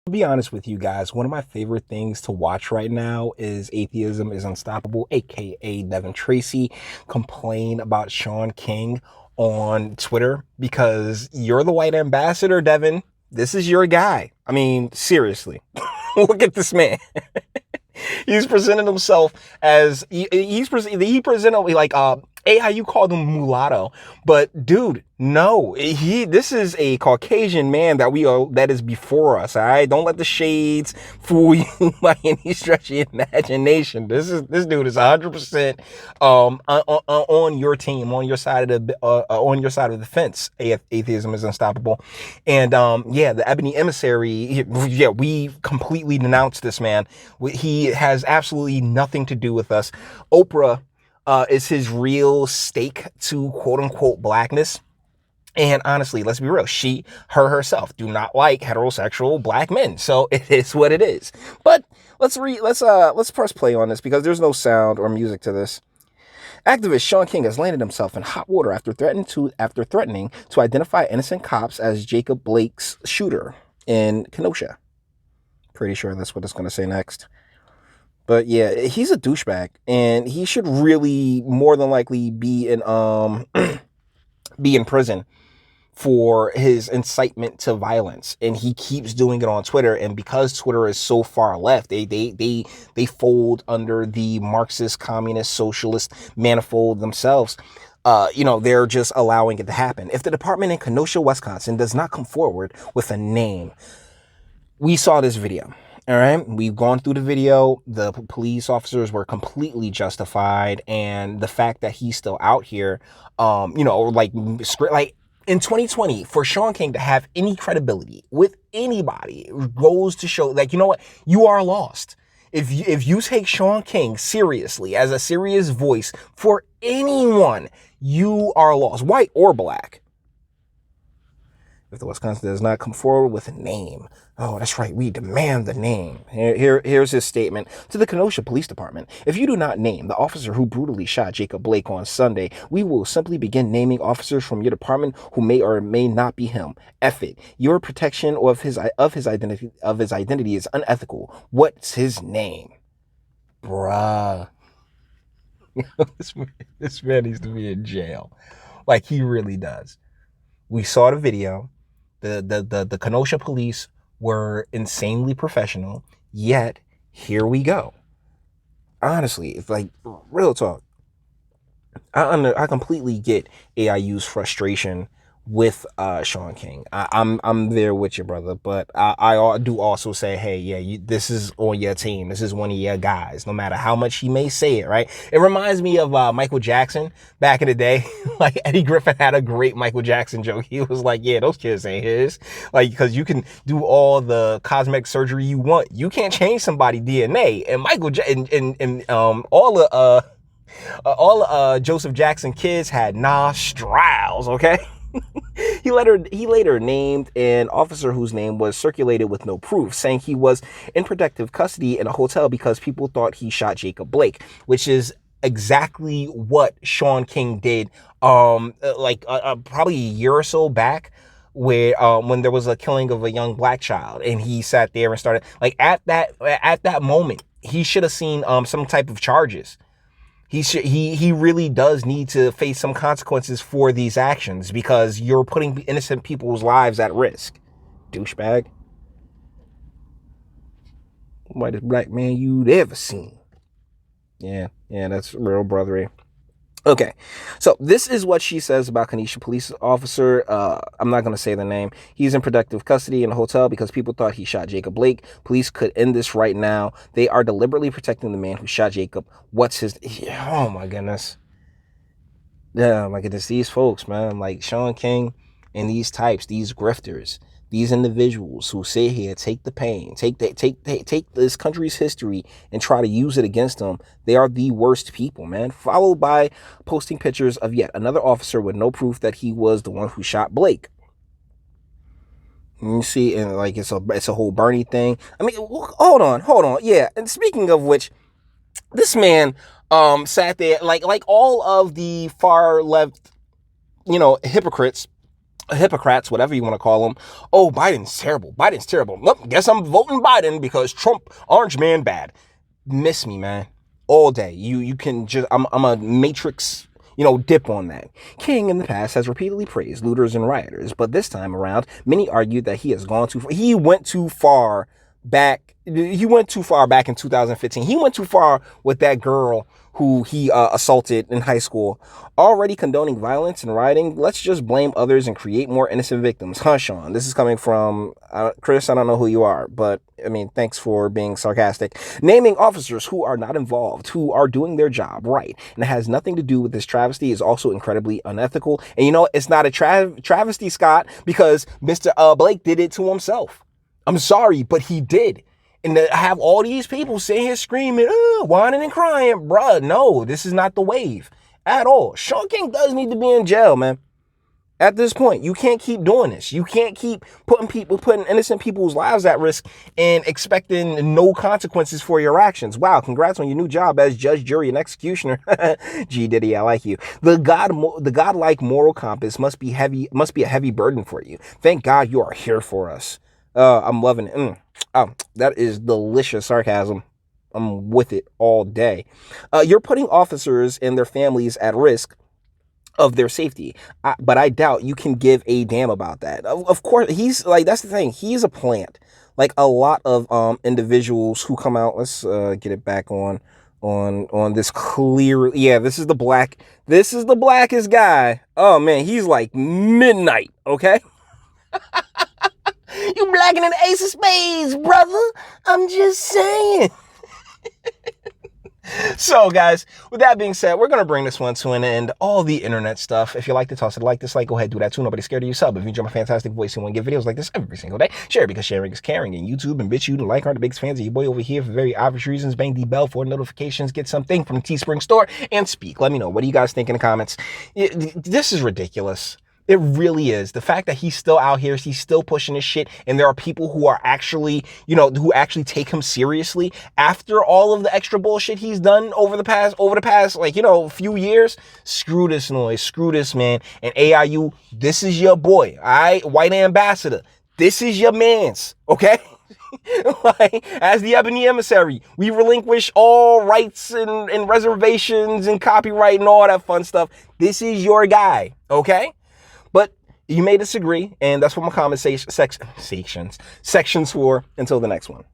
To be honest with you guys, one of my favorite things to watch right now is Atheism is Unstoppable, aka Devin Tracy, complain about Shaun King on Twitter because you're the white ambassador, Devin. This is your guy. I mean, seriously. Look at this man. He's presented himself as he presented like hey, how you called him mulatto, but dude, no, this is a Caucasian man that is before us. All right, don't let the shades fool you by any stretch of imagination. This dude is 100% on your team, on your side of the fence. Atheism is Unstoppable, and yeah, the Ebony Emissary. Yeah, we completely denounced this man. He has absolutely nothing to do with us. Oprah is his real stake to quote unquote blackness. And honestly, let's be real, her herself do not like heterosexual black men. So it is what it is. But let's press play on this because there's no sound or music to this. Activist Shaun King has landed himself in hot water after threatening to identify innocent cops as Jacob Blake's shooter in Kenosha. Pretty sure that's what it's going to say next. But yeah, he's a douchebag, and he should really more than likely be in be in prison for his incitement to violence. And he keeps doing it on Twitter, and because Twitter is so far left, they fold under the Marxist, communist, socialist manifold themselves. They're just allowing it to happen. If the department in Kenosha, Wisconsin does not come forward with a name, we saw this video. All right, we've gone through the video. The police officers were completely justified, and the fact that he's still out here, like in 2020, for Shaun King to have any credibility with anybody goes to show, like, you know what, you are lost. If you take Shaun King seriously as a serious voice for anyone, you are lost, white or black. If the Wisconsin does not come forward with a name. Oh, that's right. We demand the name. Here's his statement to the Kenosha Police Department. If you do not name the officer who brutally shot Jacob Blake on Sunday, we will simply begin naming officers from your department who may or may not be him. F it. Your protection of his identity is unethical. What's his name? Bruh. This man needs to be in jail. Like, he really does. We saw the video. The Kenosha police were insanely professional, yet here we go. Honestly, it's like, real talk. I completely get AIU's frustration with Shaun King. I'm there with you, brother, but I do also say, hey, yeah, this is on your team. This is one of your guys, no matter how much he may say it, right? It reminds me of Michael Jackson back in the day. Like, Eddie Griffin had a great Michael Jackson joke. He was like, yeah, those kids ain't his. Like, because you can do all the cosmetic surgery you want, you can't change somebody's DNA. And all Joseph Jackson kids had nostrils, okay? He later named an officer whose name was circulated with no proof, saying he was in protective custody in a hotel because people thought he shot Jacob Blake, which is exactly what Shaun King did probably a year or so back, where when there was a killing of a young black child, and he sat there and started, like, at that moment he should have seen some type of charges. He really does need to face some consequences for these actions, because you're putting innocent people's lives at risk. Douchebag. Whitest black man you'd ever seen. Yeah, that's real brothery. Okay, so this is what she says about Kenosha police officer. I'm not going to say the name. He's in protective custody in a hotel because people thought he shot Jacob Blake. Police could end this right now. They are deliberately protecting the man who shot Jacob. What's his... Oh, my goodness. Yeah, my goodness. These folks, man, like Shaun King and these types, these grifters, these individuals who sit here, take the pain, take this country's history and try to use it against them. They are the worst people, man. Followed by posting pictures of yet another officer with no proof that he was the one who shot Blake. You see, and like it's a whole Bernie thing. I mean, hold on. Yeah, and speaking of which, this man sat there like all of the far left, hypocrites hypocrites, whatever you want to call them. Oh, Biden's terrible. Biden's terrible. Nope, guess I'm voting Biden because Trump, orange man, bad. Miss me, man. All day. You can just, I'm a matrix, dip on that. King in the past has repeatedly praised looters and rioters, but this time around, many argued that he has gone too far. He went too far back. He went too far back in 2015. He went too far with that girl who he assaulted in high school. Already condoning violence and rioting, let's just blame others and create more innocent victims. Huh, Shaun? This is coming from Chris. I don't know who you are, but I mean, thanks for being sarcastic. Naming officers who are not involved, who are doing their job right, and it has nothing to do with this travesty is also incredibly unethical. And it's not a travesty, Scott, because Mr. Blake did it to himself. I'm sorry, but he did. And to have all these people sitting here screaming, whining and crying, bruh, no, this is not the wave at all. Shaun King does need to be in jail, man. At this point, you can't keep doing this. You can't keep putting innocent people's lives at risk and expecting no consequences for your actions. Wow, congrats on your new job as judge, jury, and executioner. G Diddy, I like you. The godlike moral compass must be a heavy burden for you. Thank God you are here for us. I'm loving it. Oh, that is delicious sarcasm. I'm with it all day. You're putting officers and their families at risk of their safety, but I doubt you can give a damn about that. Of course, he's like, that's the thing. He's a plant. Like a lot of individuals who come out. Let's get it back on this clear. Yeah, this is the blackest guy. Oh man, he's like midnight. Okay. You blacking in the ace of spades, brother. I'm just saying. So, guys, with that being said, we're going to bring this one to an end. All the internet stuff. If you like to toss it, like, dislike, go ahead, do that too. Nobody's scared of you. Sub. If you enjoy my fantastic voice and want to get videos like this every single day, share because sharing is caring. And YouTube and Bitchute and like are the biggest fans of your boy over here for very obvious reasons. Bang the bell for notifications. Get something from the Teespring store and speak. Let me know. What do you guys think in the comments? This is ridiculous. It really is. The fact that he's still out here, he's still pushing his shit, and there are people who are actually, who actually take him seriously after all of the extra bullshit he's done over the past, few years. Screw this noise. Screw this, man. And AIU, this is your boy. All right? White ambassador. This is your man's. Okay? Like, as the ebony emissary, we relinquish all rights and reservations and copyright and all that fun stuff. This is your guy. Okay? But you may disagree, and that's what my comment sections for. Until the next one.